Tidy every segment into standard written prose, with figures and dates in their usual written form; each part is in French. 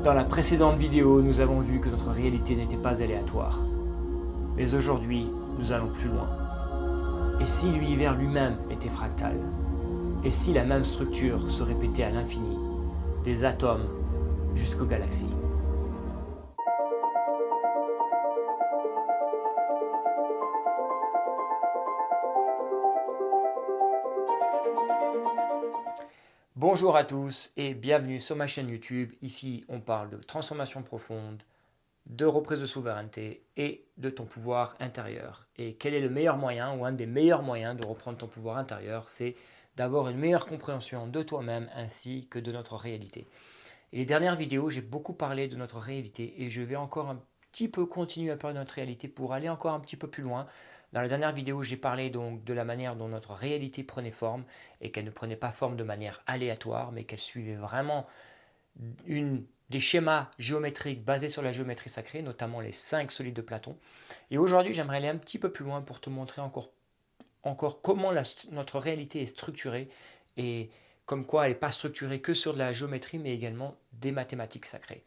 Dans la précédente vidéo, nous avons vu que notre réalité n'était pas aléatoire. Mais aujourd'hui, nous allons plus loin. Et si l'univers lui-même était fractal? Et si la même structure se répétait à l'infini, des atomes jusqu'aux galaxies? Bonjour à tous et bienvenue sur ma chaîne YouTube. Ici, on parle de transformation profonde, de reprise de souveraineté et de ton pouvoir intérieur. Et quel est le meilleur moyen ou un des meilleurs moyens de reprendre ton pouvoir intérieur? C'est d'avoir une meilleure compréhension de toi-même ainsi que de notre réalité. Et les dernières vidéos, j'ai beaucoup parlé de notre réalité et je vais encore un petit peu continuer à parler de notre réalité pour aller encore un petit peu plus loin. Dans la dernière vidéo, j'ai parlé donc de la manière dont notre réalité prenait forme et qu'elle ne prenait pas forme de manière aléatoire, mais qu'elle suivait vraiment des schémas géométriques basés sur la géométrie sacrée, notamment les 5 solides de Platon. Et aujourd'hui, j'aimerais aller un petit peu plus loin pour te montrer encore comment notre réalité est structurée et comme quoi elle n'est pas structurée que sur de la géométrie, mais également des mathématiques sacrées.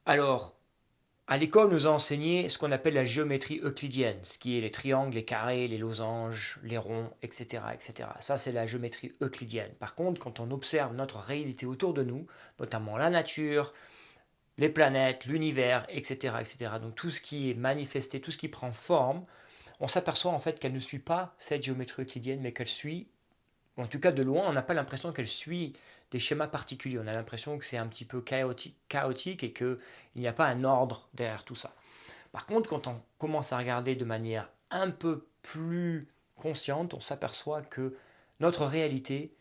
Alors, à l'école, nous a enseigné ce qu'on appelle la géométrie euclidienne, ce qui est les triangles, les carrés, les losanges, les ronds, etc. etc. Ça, c'est la géométrie euclidienne. Par contre, quand on observe notre réalité autour de nous, notamment la nature, les planètes, l'univers, etc., etc., donc tout ce qui est manifesté, tout ce qui prend forme, on s'aperçoit en fait qu'elle ne suit pas cette géométrie euclidienne, mais qu'elle suit, en tout cas de loin, on n'a pas l'impression qu'elle suit des schémas particuliers. On a l'impression que c'est un petit peu chaotique et qu'il n'y a pas un ordre derrière tout ça. Par contre, quand on commence à regarder de manière un peu plus consciente, on s'aperçoit que notre réalité,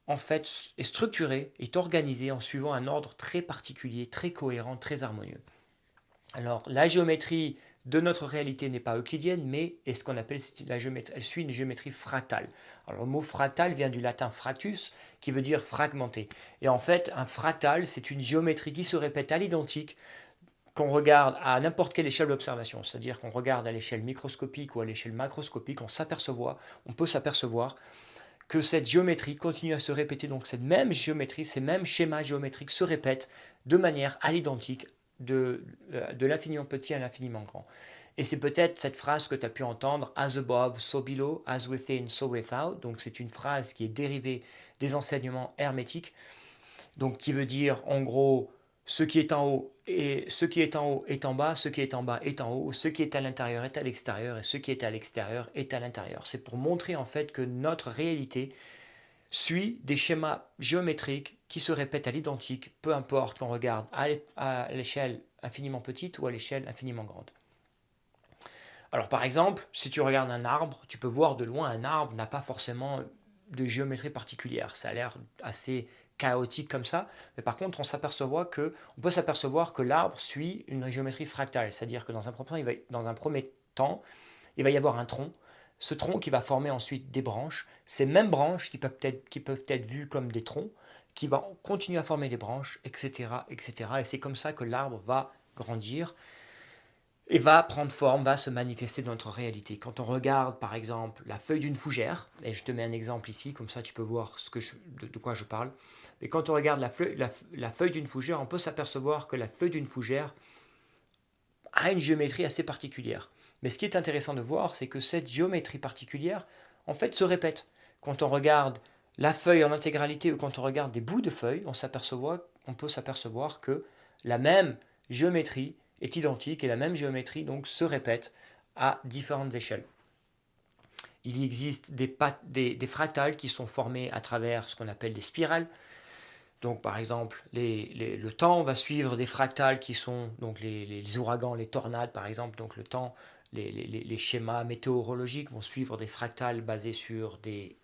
en fait, est structurée, est organisée en suivant un ordre très particulier, très cohérent, très harmonieux. Alors, la géométrie de notre réalité n'est pas euclidienne, mais est ce qu'on appelle la géométrie, elle suit une géométrie fractale. Alors, le mot fractal vient du latin fractus, qui veut dire fragmenté. Et en fait, un fractal, c'est une géométrie qui se répète à l'identique qu'on regarde à n'importe quelle échelle d'observation, c'est-à-dire qu'on regarde à l'échelle microscopique ou à l'échelle macroscopique, on peut s'apercevoir que cette géométrie continue à se répéter, donc cette même géométrie, ces mêmes schémas géométriques se répètent de manière à l'identique de l'infiniment petit à l'infiniment grand. Et c'est peut-être cette phrase que tu as pu entendre, as above, so below, as within, so without. Donc c'est une phrase qui est dérivée des enseignements hermétiques, donc qui veut dire en gros ce qui est en haut et ce qui est en haut est en bas, ce qui est en bas est en haut, ce qui est à l'intérieur est à l'extérieur et ce qui est à l'extérieur est à l'intérieur. C'est pour montrer en fait que notre réalité suit des schémas géométriques qui se répètent à l'identique, peu importe qu'on regarde à l'échelle infiniment petite ou à l'échelle infiniment grande. Alors par exemple, si tu regardes un arbre, tu peux voir de loin un arbre n'a pas forcément de géométrie particulière. Ça a l'air assez chaotique comme ça, mais par contre on peut s'apercevoir que l'arbre suit une géométrie fractale, c'est-à-dire que dans un premier temps, il va y avoir un tronc, ce tronc qui va former ensuite des branches, ces mêmes branches qui peuvent être vues comme des troncs, qui vont continuer à former des branches, etc., etc. Et c'est comme ça que l'arbre va grandir et va prendre forme, va se manifester dans notre réalité. Quand on regarde par exemple la feuille d'une fougère, et je te mets un exemple ici, comme ça tu peux voir de quoi je parle, mais quand on regarde la feuille d'une fougère, on peut s'apercevoir que la feuille d'une fougère a une géométrie assez particulière. Mais ce qui est intéressant de voir, c'est que cette géométrie particulière, en fait, se répète. Quand on regarde la feuille en intégralité ou quand on regarde des bouts de feuilles, on peut s'apercevoir que la même géométrie est identique et la même géométrie donc se répète à différentes échelles. Il existe des fractales qui sont formés à travers ce qu'on appelle des spirales. Donc par exemple, le temps va suivre des fractales qui sont donc les ouragans, les tornades par exemple. Donc le temps, les schémas météorologiques vont suivre des fractales basés sur des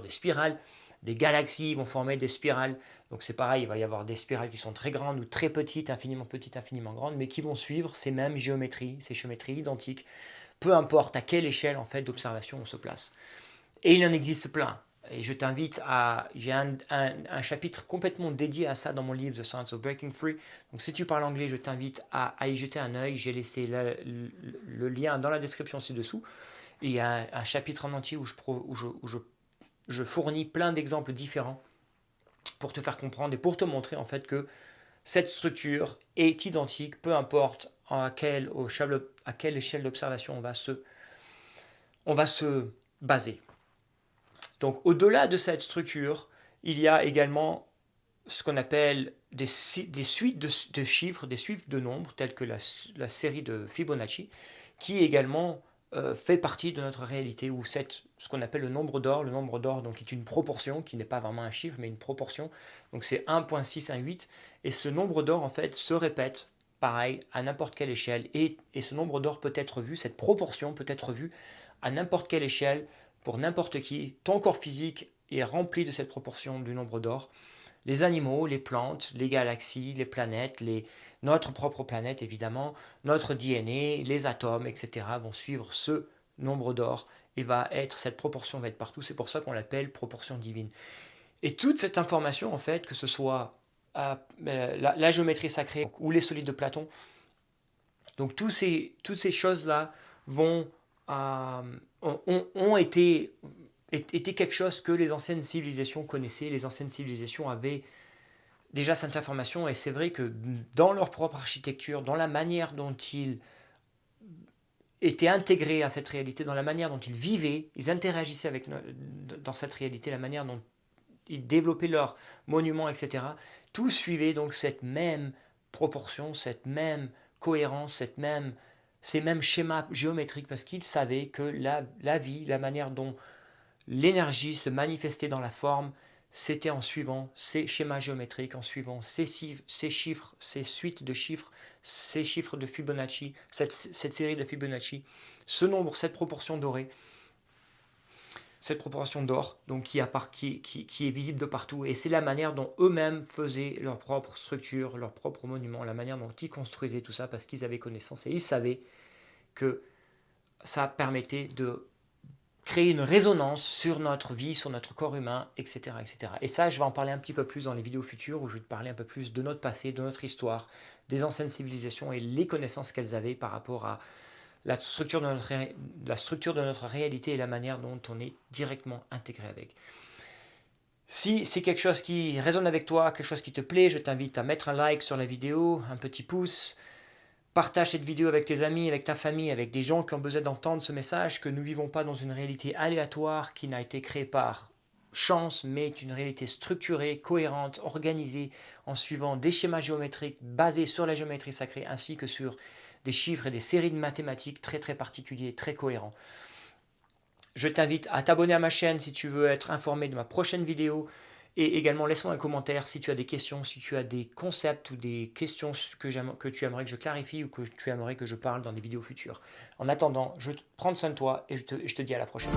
spirales. Des galaxies vont former des spirales. Donc c'est pareil, il va y avoir des spirales qui sont très grandes ou très petites, infiniment grandes, mais qui vont suivre ces mêmes géométries, ces géométries identiques, peu importe à quelle échelle en fait d'observation on se place. Et il en existe plein. Et je t'invite à... J'ai un chapitre complètement dédié à ça dans mon livre The Science of Breaking Free. Donc si tu parles anglais, je t'invite à y jeter un œil. J'ai laissé le lien dans la description ci-dessous. Il y a un chapitre en entier où je fournis plein d'exemples différents pour te faire comprendre et pour te montrer en fait que cette structure est identique, peu importe à quelle échelle d'observation on va se baser. Donc au-delà de cette structure, il y a également ce qu'on appelle des suites de chiffres, des suites de nombres, telles que la série de Fibonacci, qui également fait partie de notre réalité, ou ce qu'on appelle le nombre d'or. Le nombre d'or donc, est une proportion, qui n'est pas vraiment un chiffre, mais une proportion. Donc c'est 1,618, et ce nombre d'or en fait se répète, pareil, à n'importe quelle échelle, et ce nombre d'or peut être vu, cette proportion peut être vue à n'importe quelle échelle, pour n'importe qui. Ton corps physique est rempli de cette proportion du nombre d'or. Les animaux, les plantes, les galaxies, les planètes, notre propre planète évidemment, notre DNA, les atomes, etc. vont suivre ce nombre d'or et cette proportion va être partout. C'est pour ça qu'on l'appelle proportion divine. Et toute cette information, en fait, que ce soit la géométrie sacrée ou les solides de Platon, donc toutes ces choses-là ont été quelque chose que les anciennes civilisations connaissaient. Les anciennes civilisations avaient déjà cette information, et c'est vrai que dans leur propre architecture, dans la manière dont ils étaient intégrés à cette réalité, dans la manière dont ils vivaient, ils interagissaient dans cette réalité, la manière dont ils développaient leurs monuments, etc. Tout suivait donc cette même proportion, cette même cohérence, ces mêmes schémas géométriques, parce qu'ils savaient que la vie, la manière dont l'énergie se manifestait dans la forme, c'était en suivant ces schémas géométriques, en suivant ces chiffres, ces suites de chiffres, ces chiffres de Fibonacci, cette série de Fibonacci, ce nombre, cette proportion dorée, cette proportion d'or, donc qui est visible de partout. Et c'est la manière dont eux-mêmes faisaient leur propre structure, leur propre monument, la manière dont ils construisaient tout ça, parce qu'ils avaient connaissance et ils savaient que ça permettait de créer une résonance sur notre vie, sur notre corps humain, etc., etc. Et ça, je vais en parler un petit peu plus dans les vidéos futures, où je vais te parler un peu plus de notre passé, de notre histoire, des anciennes civilisations et les connaissances qu'elles avaient par rapport à la structure de notre réalité et la manière dont on est directement intégré avec. Si c'est quelque chose qui résonne avec toi, quelque chose qui te plaît, je t'invite à mettre un like sur la vidéo, un petit pouce. Partage cette vidéo avec tes amis, avec ta famille, avec des gens qui ont besoin d'entendre ce message, que nous ne vivons pas dans une réalité aléatoire qui n'a été créée par chance, mais une réalité structurée, cohérente, organisée, en suivant des schémas géométriques basés sur la géométrie sacrée, ainsi que sur des chiffres et des séries de mathématiques très très particuliers, très cohérents. Je t'invite à t'abonner à ma chaîne si tu veux être informé de ma prochaine vidéo. Et également, laisse-moi un commentaire si tu as des questions, si tu as des concepts ou des questions que tu aimerais que je clarifie ou que tu aimerais que je parle dans des vidéos futures. En attendant, je prends soin de toi et je te dis à la prochaine.